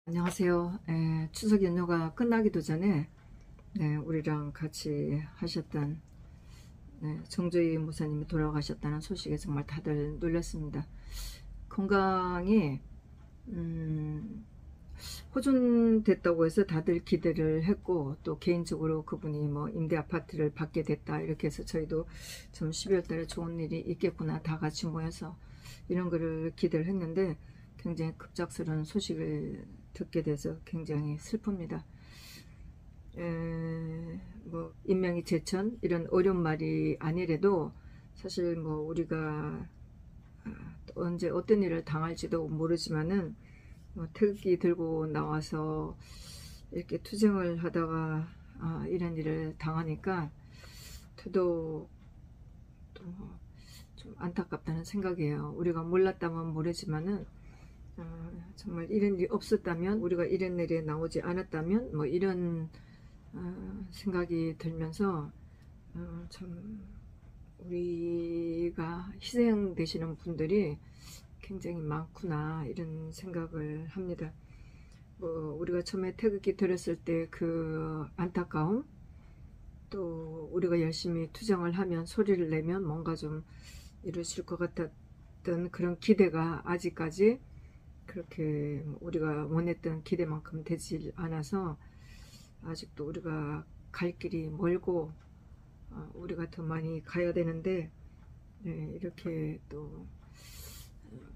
안녕하세요. 추석 연휴가 끝나기도 전에 우리랑 같이 하셨던 정조희 목사님이 돌아가셨다는 소식에 정말 다들 놀랐습니다. 건강이 호전됐다고 해서 다들 기대를 했고, 또 개인적으로 그분이 뭐 임대 아파트를 받게 됐다 이렇게 해서 저희도 좀 12월 달에 좋은 일이 있겠구나 다 같이 모여서 이런 거를 기대를 했는데, 굉장히 급작스러운 소식을 듣게 돼서 굉장히 슬픕니다. 뭐 인명이 제천 이런 어려운 말이 아니래도 사실 뭐 우리가 언제 어떤 일을 당할지도 모르지만은 뭐 태극기 들고 나와서 이렇게 투쟁을 하다가 이런 일을 당하니까 저도 좀 안타깝다는 생각이에요. 우리가 몰랐다면 모르지만은 정말 이런 일이 없었다면, 우리가 이런 일에 나오지 않았다면 뭐 이런 생각이 들면서 참 우리가 희생되시는 분들이 굉장히 많구나 이런 생각을 합니다. 뭐 우리가 처음에 태극기 들었을 때 그 안타까움, 또 우리가 열심히 투쟁을 하면 소리를 내면 뭔가 좀 이루어질 것 같았던 그런 기대가 아직까지 그렇게 우리가 원했던 기대만큼 되지 않아서 아직도 우리가 갈 길이 멀고 우리가 더 많이 가야 되는데 이렇게 또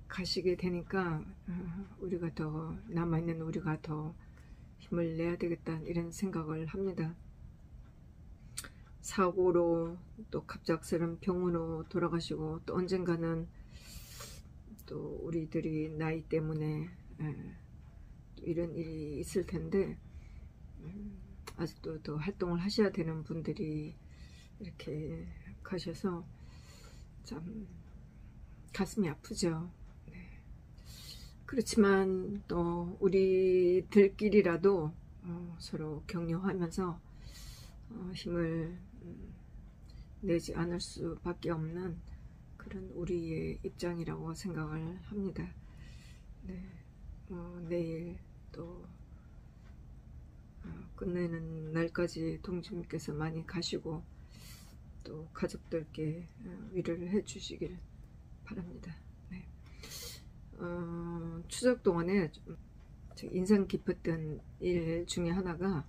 가시게 되니까 우리가 더 남아있는 우리가 더 힘을 내야 되겠다 이런 생각을 합니다. 사고로 또 갑작스런 병으로 돌아가시고, 또 언젠가는 또 우리들이 나이 때문에 또 이런 일이 있을 텐데 아직도 더 활동을 하셔야 되는 분들이 이렇게 가셔서 참 가슴이 아프죠. 그렇지만 또 우리들끼리라도 서로 격려하면서 힘을 내지 않을 수밖에 없는 그런 우리의 입장이라고 생각을 합니다. 내일 또 끝내는 날까지 동지님께서 많이 가시고 또 가족들께 위로를 해 주시길 바랍니다. 추석 동안에 인상 깊었던 일 중에 하나가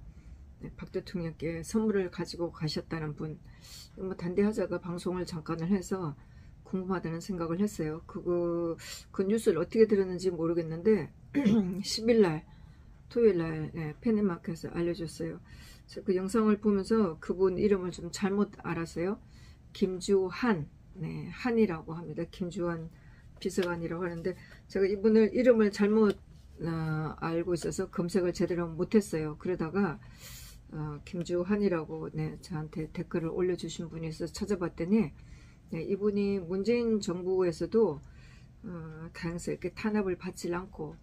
박 대통령께 선물을 가지고 가셨다는 분, 뭐 단대하자가 방송을 잠깐을 해서 궁금하다는 생각을 했어요. 그 뉴스를 어떻게 들었는지 모르겠는데 10일날 토요일날 팬네마켓에서 알려줬어요. 그 영상을 보면서 그분 이름을 좀 잘못 알았어요. 김주한, 한이라고 합니다. 김주한 비서관이라고 하는데 제가 이분을 이름을 잘못 알고 있어서 검색을 제대로 못했어요. 그러다가 김주한이라고 저한테 댓글을 올려주신 분이 있어서 찾아봤더니 이분이 문재인 정부에서도 다행스럽게 탄압을 받지 않고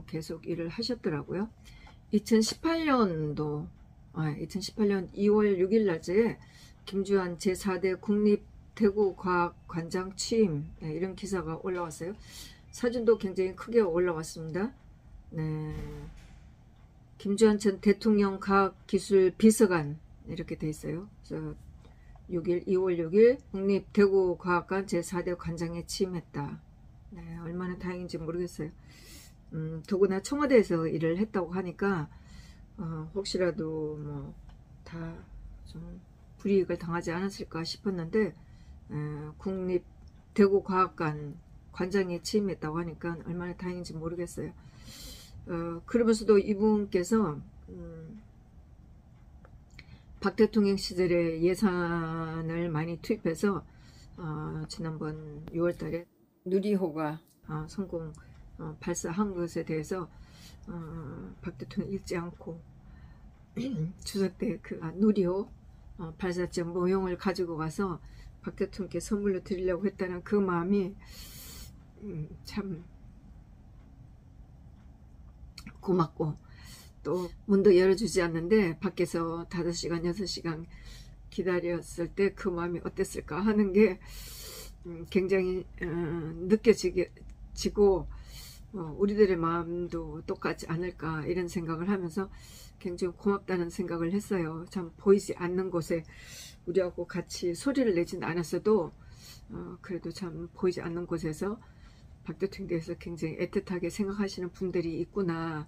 계속 일을 하셨더라고요. 2018년 2월 6일 날짜에 김주한 제4대 국립대구과학관장 취임 이런 기사가 올라왔어요. 사진도 굉장히 크게 올라왔습니다. 김주한 전 대통령 과학기술 비서관 이렇게 돼 있어요. 그래서 2월 6일 국립대구과학관 제4대 관장에 취임했다. 얼마나 다행인지 모르겠어요. 더구나 청와대에서 일을 했다고 하니까 혹시라도 뭐 다 좀 불이익을 당하지 않았을까 싶었는데 국립대구과학관 관장에 취임했다고 하니까 얼마나 다행인지 모르겠어요. 그러면서도 이분께서 박 대통령 시절에 예산을 많이 투입해서 지난번 6월달에 누리호가 성공 발사한 것에 대해서 박 대통령 잊지 않고 추석 때 그 누리호 발사점 모형을 가지고 가서 박 대통령께 선물로 드리려고 했다는 그 마음이 참 고맙고, 또 문도 열어주지 않는데 밖에서 5시간 6시간 기다렸을 때 그 마음이 어땠을까 하는 게 굉장히 느껴지고 우리들의 마음도 똑같지 않을까 이런 생각을 하면서 굉장히 고맙다는 생각을 했어요. 참 보이지 않는 곳에 우리하고 같이 소리를 내진 않았어도 그래도 참 보이지 않는 곳에서 박 대통령에 대해서 굉장히 애틋하게 생각하시는 분들이 있구나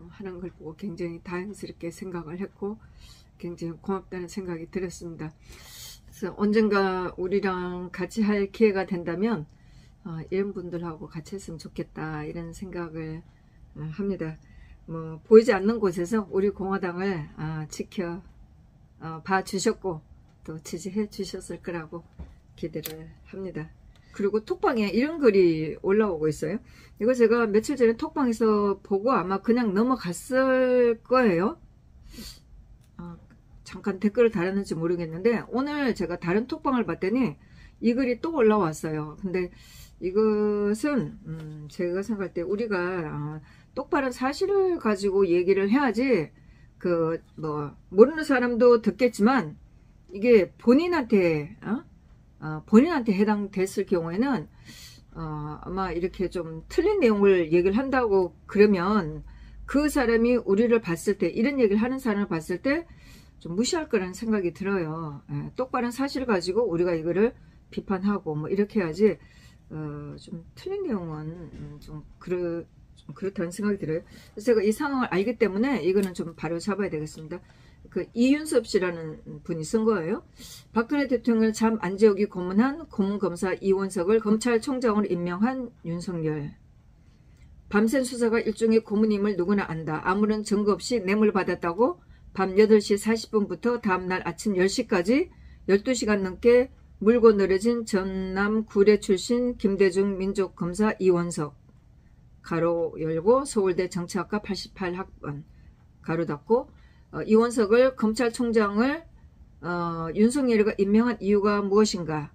하는 걸 보고 굉장히 다행스럽게 생각을 했고 굉장히 고맙다는 생각이 들었습니다. 그래서 언젠가 우리랑 같이 할 기회가 된다면 이런 분들하고 같이 했으면 좋겠다 이런 생각을 합니다. 뭐 보이지 않는 곳에서 우리 공화당을 지켜 봐 주셨고 또 지지해 주셨을 거라고 기대를 합니다. 그리고 톡방에 이런 글이 올라오고 있어요. 이거 제가 며칠 전에 톡방에서 보고 아마 그냥 넘어갔을 거예요. 잠깐 댓글을 달았는지 모르겠는데 오늘 제가 다른 톡방을 봤더니 이 글이 또 올라왔어요. 근데 이것은 제가 생각할 때 우리가 똑바른 사실을 가지고 얘기를 해야지 모르는 사람도 듣겠지만 이게 본인한테 해당됐을 경우에는 아마 이렇게 좀 틀린 내용을 얘기를 한다고 그러면 그 사람이 우리를 봤을 때 이런 얘기를 하는 사람을 봤을 때 좀 무시할 거라는 생각이 들어요. 똑바른 사실을 가지고 우리가 이거를 비판하고 뭐 이렇게 해야지 좀 틀린 내용은 좀 그렇다는 생각이 들어요. 그래서 제가 이 상황을 알기 때문에 이거는 좀 바로 잡아야 되겠습니다. 그 이윤섭 씨라는 분이 쓴 거예요. 박근혜 대통령을 잠 안 재우기 고문한 고문검사 이원석을 검찰총장으로 임명한 윤석열. 밤샘 수사가 일종의 고문임을 누구나 안다. 아무런 증거 없이 뇌물 받았다고 밤 8시 40분부터 다음날 아침 10시까지 12시간 넘게 물고 늘어진 전남 구례 출신 김대중 민족검사 이원석 가로 열고 서울대 정치학과 88학번 가로 닫고 이원석을 검찰총장을 윤석열이가 임명한 이유가 무엇인가?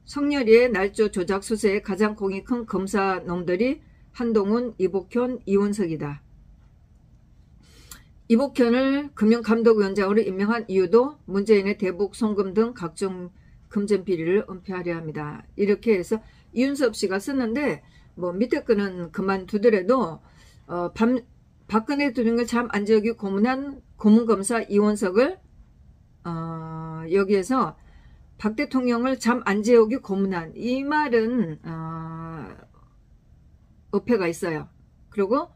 성렬이의 날조 조작 수세에 가장 공이 큰 검사 놈들이 한동훈, 이복현, 이원석이다. 이복현을 금융감독위원장으로 임명한 이유도 문재인의 대북 송금 등 각종 금전 비리를 은폐하려 합니다. 이렇게 해서 이윤섭 씨가 썼는데 뭐 밑에 거는 그만두더라도 박근혜 대통령을 잠 안 재우기 고문한 고문검사 이원석을 여기에서 박 대통령을 잠 안 재우기 고문한 이 말은 어폐가 있어요. 그리고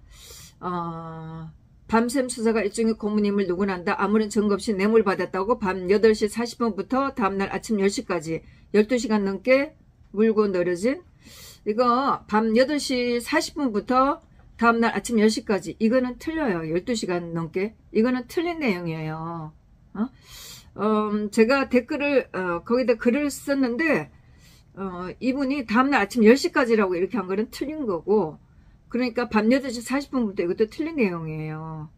밤샘 수사가 일종의 고문임을 누구나 안다. 아무런 증거 없이 뇌물 받았다고 밤 8시 40분부터 다음날 아침 10시까지 12시간 넘게 물고 늘어진 이거 밤 8시 40분부터 다음날 아침 10시까지 이거는 틀려요. 12시간 넘게 이거는 틀린 내용이에요. 제가 댓글을 거기다 글을 썼는데 이분이 다음날 아침 10시까지라고 이렇게 한 거는 틀린 거고 그러니까 밤 8시 40분부터 이것도 틀린 내용이에요.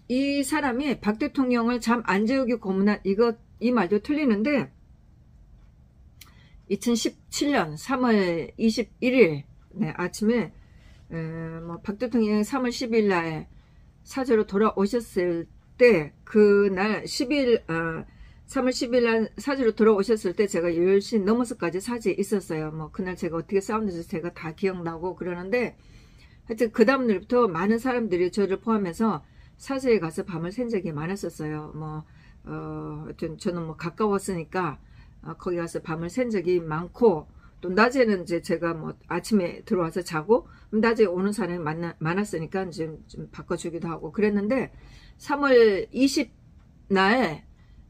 이 사람이 박 대통령을 잠 안 재우기 고문한 이 말도 틀리는데 2017년 3월 21일 아침에 박 대통령이 3월 10일 날 사저로 돌아오셨을 때 그날 3월 10일 날 사저로 돌아오셨을 때 제가 10시 넘어서까지 사저에 있었어요. 뭐 그날 제가 어떻게 싸웠는지 제가 다 기억나고 그러는데 하여튼 그 다음 날부터 많은 사람들이 저를 포함해서 사저에 가서 밤을 샌 적이 많았었어요. 하여튼 저는 뭐 가까웠으니까 거기 가서 밤을 샌 적이 많고 또 낮에는 이제 제가 뭐 아침에 들어와서 자고 낮에 오는 사람이 많았으니까 이제 좀 바꿔주기도 하고 그랬는데 3월 20날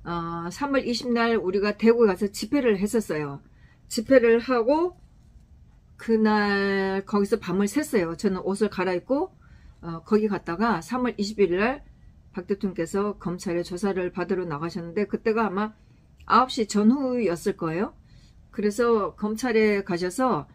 3월 20날 우리가 대구에 가서 집회를 했었어요. 집회를 하고 그날 거기서 밤을 샜어요. 저는 옷을 갈아입고 거기 갔다가 3월 20일 날 박 대통령께서 검찰에 조사를 받으러 나가셨는데 그때가 아마 9시 전후였을 거예요. 그래서 검찰에 가셔서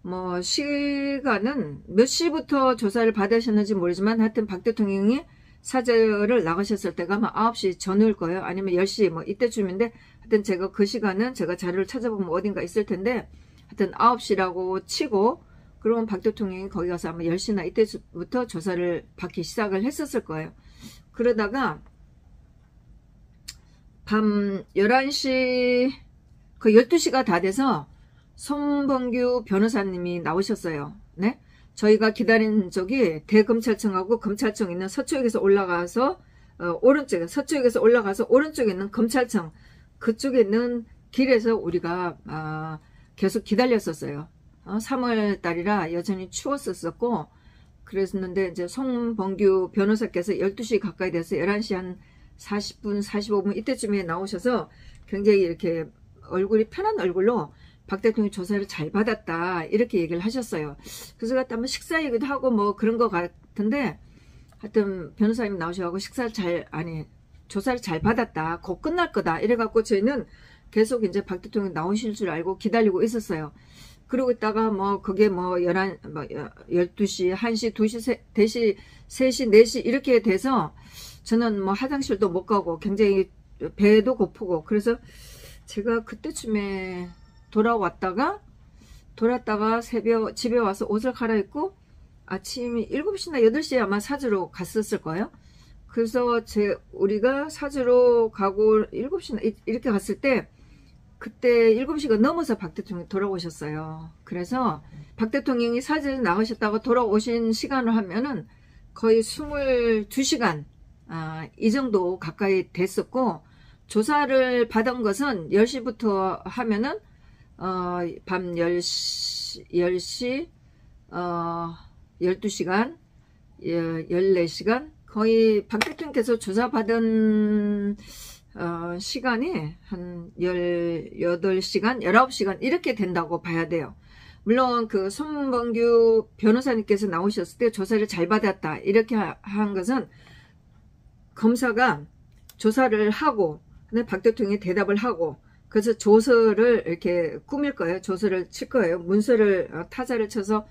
뭐 시간은 몇 시부터 조사를 받으셨는지 모르지만 하여튼 박 대통령이 사저를 나가셨을 때가 아마 9시 전후일 거예요. 아니면 10시 뭐 이때쯤인데 하여튼 제가 그 시간은 제가 자료를 찾아보면 어딘가 있을 텐데 하여튼 9시라고 치고 그러면 박 대통령이 거기 가서 아마 10시나 이때부터 조사를 받기 시작을 했었을 거예요. 그러다가 밤 11시 그 12시가 다 돼서 손범규 변호사님이 나오셨어요. 네? 저희가 기다린 쪽이 대검찰청하고 검찰청 있는 서초역에서 올라가서 오른쪽에 서초역에서 올라가서 오른쪽에 있는 검찰청 그쪽에 있는 길에서 우리가 계속 기다렸었어요. 3월 달이라 여전히 추웠었고 그랬는데 이제 손범규 변호사께서 12시 가까이 돼서 11시 한 40분 45분 이때쯤에 나오셔서 굉장히 이렇게 얼굴이 편한 얼굴로 박 대통령이 조사를 잘 받았다 이렇게 얘기를 하셨어요. 그래서 갖다 뭐 식사 얘기도 하고 뭐 그런 거 같은데 하여튼 변호사님 나오셔가지고 조사를 잘 받았다 곧 끝날 거다 이래갖고 저희는 계속 이제 박 대통령 나오실 줄 알고 기다리고 있었어요. 그러고 있다가 뭐 그게 뭐 12시 1시 2시 3시 4시 이렇게 돼서 저는 뭐 화장실도 못 가고 굉장히 배도 고프고 그래서 제가 그때쯤에 돌아왔다가 새벽 집에 와서 옷을 갈아입고 아침 7시나 8시에 아마 사주로 갔었을 거예요. 그래서 우리가 사주로 가고 7시나 이렇게 갔을 때 그때 7시가 넘어서 박 대통령이 돌아오셨어요. 그래서 박 대통령이 사주에 나가셨다가 돌아오신 시간을 하면은 거의 22시간 이 정도 가까이 됐었고 조사를 받은 것은 10시부터 하면은 밤 10시 12시간 14시간 거의 박 대통령께서 조사받은 시간이 한 18시간 19시간 이렇게 된다고 봐야 돼요. 물론 그 손범규 변호사님께서 나오셨을 때 조사를 잘 받았다 이렇게 한 것은 검사가 조사를 하고 근데 박 대통령이 대답을 하고 그래서 조서를 이렇게 꾸밀 거예요. 조서를 칠 거예요. 문서를 타자를 쳐서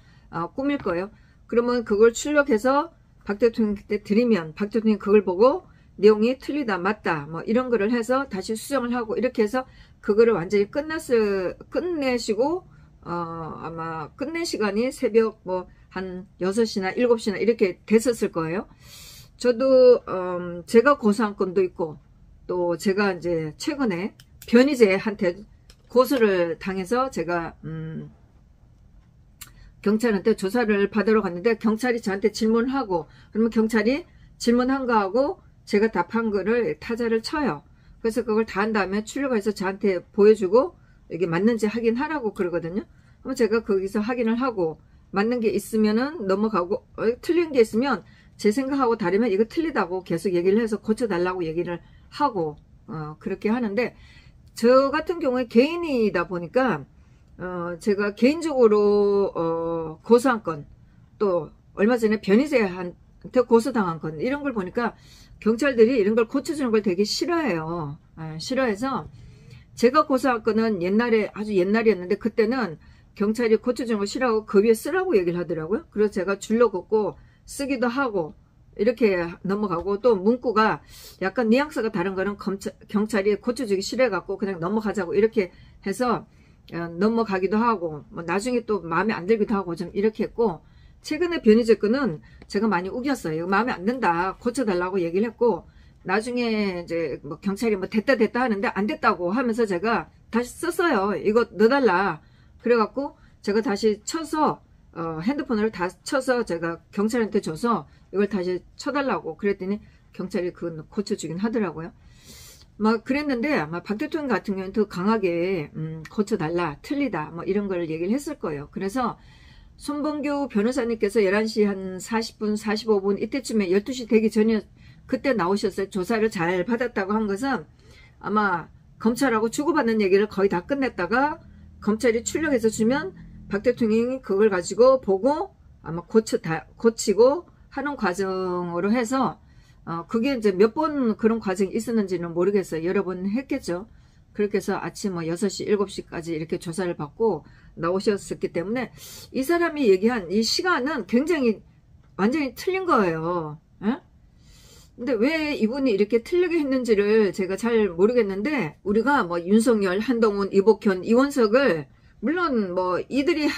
꾸밀 거예요. 그러면 그걸 출력해서 박 대통령한테 드리면 박 대통령이 그걸 보고 내용이 틀리다 맞다 뭐 이런 거를 해서 다시 수정을 하고 이렇게 해서 그거를 완전히 끝내시고 아마 끝낸 시간이 새벽 뭐 한 6시나 7시나 이렇게 됐었을 거예요. 저도 제가 고소한 건도 있고 또 제가 이제 최근에 변희재한테 고소를 당해서 제가 경찰한테 조사를 받으러 갔는데 경찰이 저한테 질문하고 그러면 경찰이 질문한 거하고 제가 답한 거를 타자를 쳐요. 그래서 그걸 다 한 다음에 출력해서 저한테 보여주고 이게 맞는지 확인하라고 그러거든요. 그럼 제가 거기서 확인을 하고 맞는 게 있으면은 넘어가고 틀린 게 있으면 제 생각하고 다르면 이거 틀리다고 계속 얘기를 해서 고쳐달라고 얘기를 하고 그렇게 하는데 저 같은 경우에 개인이다 보니까 제가 개인적으로 고소한 건 또 얼마 전에 변희재한테 고소당한 건 이런 걸 보니까 경찰들이 이런 걸 고쳐주는 걸 되게 싫어해요. 싫어해서 제가 고소한 거는 옛날에 아주 옛날이었는데 그때는 경찰이 고쳐주는 걸 싫어하고 그 위에 쓰라고 얘기를 하더라고요. 그래서 제가 줄로 긋고 쓰기도 하고 이렇게 넘어가고 또 문구가 약간 뉘앙스가 다른 거는 경찰이 고쳐주기 싫어해갖고 그냥 넘어가자고 이렇게 해서 넘어가기도 하고 뭐 나중에 또 마음에 안 들기도 하고 좀 이렇게 했고 최근에 변희재 거는 제가 많이 우겼어요. 마음에 안 든다 고쳐달라고 얘기를 했고 나중에 이제 뭐 경찰이 뭐 됐다 하는데 안 됐다고 하면서 제가 다시 썼어요. 이거 넣어달라 그래갖고 제가 다시 쳐서 핸드폰으로 다 쳐서 제가 경찰한테 줘서 이걸 다시 쳐달라고 그랬더니 경찰이 그건 고쳐주긴 하더라고요. 막 그랬는데 아마 박 대통령 같은 경우는 더 강하게 고쳐달라 틀리다 뭐 이런 걸 얘기를 했을 거예요. 그래서 손범규 변호사님께서 11시 한 40분 45분 이때쯤에 12시 되기 전에 그때 나오셨어요. 조사를 잘 받았다고 한 것은 아마 검찰하고 주고받는 얘기를 거의 다 끝냈다가 검찰이 출력해서 주면 박 대통령이 그걸 가지고 보고 아마 고치고 하는 과정으로 해서 그게 이제 몇 번 그런 과정이 있었는지는 모르겠어요. 여러 번 했겠죠. 그렇게 해서 아침 뭐 6시 7시까지 이렇게 조사를 받고 나오셨었기 때문에 이 사람이 얘기한 이 시간은 굉장히 완전히 틀린 거예요. 에? 근데 왜 이분이 이렇게 틀리게 했는지를 제가 잘 모르겠는데 우리가 뭐 윤석열, 한동훈, 이복현, 이원석을 물론 뭐 이들이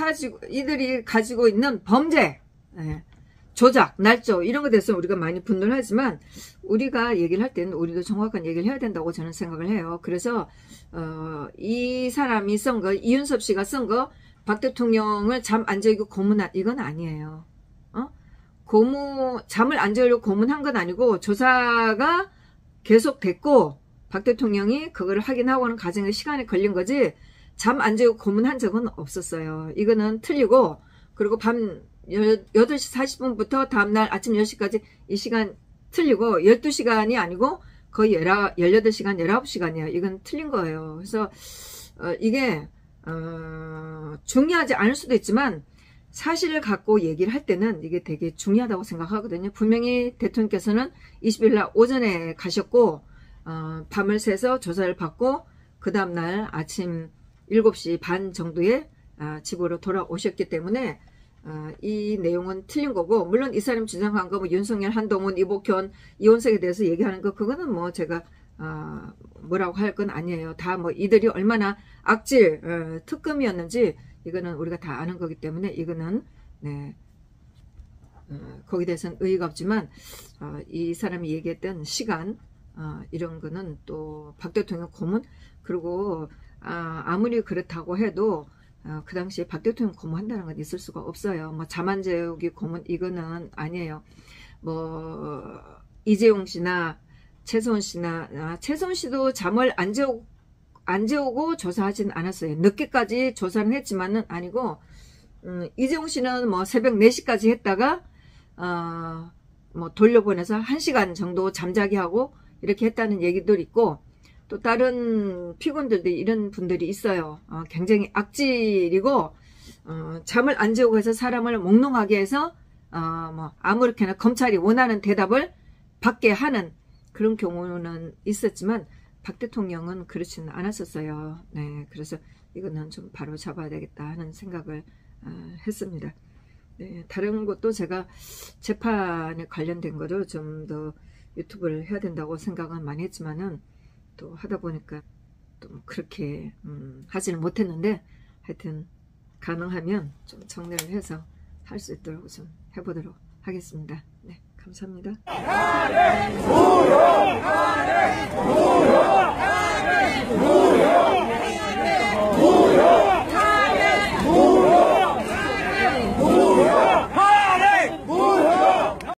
가지고 있는 범죄 조작, 날조 이런 것에 대해서 우리가 많이 분노를 하지만 우리가 얘기를 할 때는 우리도 정확한 얘기를 해야 된다고 저는 생각을 해요. 그래서 이 사람이 쓴 거, 이윤섭 씨가 쓴 거 박 대통령을 잠 안 재우고 고문한 이건 아니에요. 잠을 안 재우려고 고문한 건 아니고 조사가 계속 됐고 박 대통령이 그걸 확인하고는 과정에 시간이 걸린 거지 잠 안 재우고 고문한 적은 없었어요. 이거는 틀리고 그리고 밤 8시 40분부터 다음날 아침 10시까지 이 시간 틀리고 12시간이 아니고 거의 18시간, 19시간이에요. 이건 틀린 거예요. 그래서 이게 중요하지 않을 수도 있지만 사실을 갖고 얘기를 할 때는 이게 되게 중요하다고 생각하거든요. 분명히 대통령께서는 20일 날 오전에 가셨고 밤을 새서 조사를 받고 그 다음날 아침 7시 반 정도에 집으로 돌아오셨기 때문에 이 내용은 틀린 거고 물론 이 사람 주장한 거 뭐 윤석열, 한동훈, 이복현, 이원석에 대해서 얘기하는 거 그거는 뭐 제가 뭐라고 할 건 아니에요. 다 뭐 이들이 얼마나 악질 특검이었는지 이거는 우리가 다 아는 거기 때문에 이거는 네 거기에 대해서는 의의가 없지만 이 사람이 얘기했던 시간 이런 거는 또 박 대통령 고문 그리고 아무리 그렇다고 해도 그 당시에 박 대통령 고문한다는 건 있을 수가 없어요. 뭐 잠 안 재우기 고문 이거는 아니에요. 뭐 이재용 씨나 최소은 씨나 최소은 씨도 잠을 안 재우고 조사하진 않았어요. 늦게까지 조사는 했지만은 아니고 이재용 씨는 뭐 새벽 4시까지 했다가 뭐 돌려보내서 1시간 정도 잠자게 하고 이렇게 했다는 얘기도 있고 또 다른 피고인들도 이런 분들이 있어요. 굉장히 악질이고 잠을 안 재우고 해서 사람을 몽롱하게 해서 뭐 아무렇게나 검찰이 원하는 대답을 받게 하는 그런 경우는 있었지만 박 대통령은 그렇지는 않았었어요. 네, 그래서 이거는 좀 바로 잡아야 되겠다 하는 생각을 했습니다. 네, 다른 것도 제가 재판에 관련된 거를 좀 더 유튜브를 해야 된다고 생각은 많이 했지만은 또 하다 보니까 또 그렇게 하지는 못했는데 하여튼 가능하면 좀 정리를 해서 할 수 있도록 좀 해보도록 하겠습니다. 네, 감사합니다. 무효! 무효! 무효!